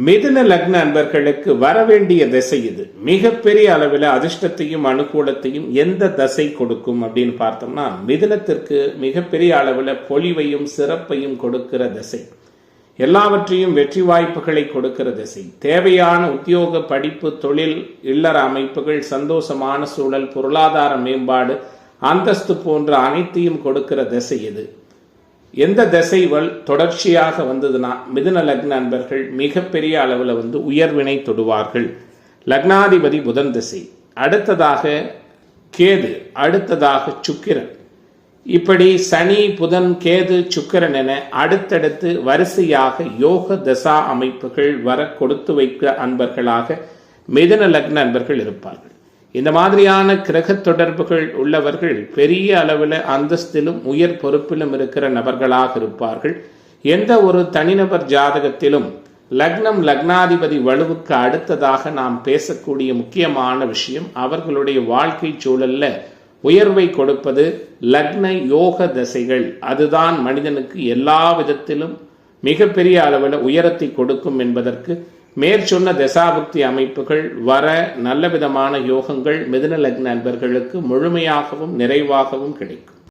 மிதுன லக்ன அன்பர்களுக்கு வரவேண்டிய திசை இது. மிகப்பெரிய அளவில் அதிர்ஷ்டத்தையும் அனுகூலத்தையும் எந்த தசை கொடுக்கும் அப்படின்னு பார்த்தோம்னா, மிதுனத்திற்கு மிகப்பெரிய அளவில் பொலிவையும் சிறப்பையும் கொடுக்கிற திசை, எல்லாவற்றையும் வெற்றி வாய்ப்புகளை கொடுக்கிற திசை, தேவையான உத்தியோக, படிப்பு, தொழில், இல்லற அமைப்புகள், சந்தோஷமான சூழல், பொருளாதார மேம்பாடு, அந்தஸ்து போன்ற அனைத்தையும் கொடுக்கிற திசை இது. எந்த திசைகள் தொடர்ச்சியாக வந்ததுன்னா மிதுன லக்ன அன்பர்கள் மிகப்பெரிய அளவில் உயர்வினை தொடுவார்கள். லக்னாதிபதி புதன் திசை, அடுத்ததாக கேது, அடுத்ததாக சுக்கிரன், இப்படி சனி, புதன், கேது, சுக்கிரன் என அடுத்தடுத்து வரிசையாக யோக தசா அமைப்புகள் வர கொடுத்து வைக்க அன்பர்களாக மிதுன லக்ன அன்பர்கள் இருப்பார்கள். இந்த மாதிரியான கிரக தொடர்புகள் உள்ளவர்கள் பெரிய அளவில் அந்தஸ்திலும் உயர் பொறுப்பிலும் இருக்கிற நபர்களாக இருப்பார்கள். எந்த ஒரு தனிநபர் ஜாதகத்திலும் லக்னம், லக்னாதிபதி வலுவுக்கு அடுத்ததாக நாம் பேசக்கூடிய முக்கியமான விஷயம், அவர்களுடைய வாழ்க்கை சூழல்ல உயர்வை கொடுப்பது லக்ன யோக தசைகள். அதுதான் மனிதனுக்கு எல்லா விதத்திலும் மிகப்பெரிய அளவில் உயரத்தை கொடுக்கும் என்பதற்கு மேற்சொன்ன தசாபுக்தி அமைப்புகள் வர நல்ல விதமான யோகங்கள் மிதுன லக்ன அன்பர்களுக்கு முழுமையாகவும் நிறைவாகவும் கிடைக்கும்.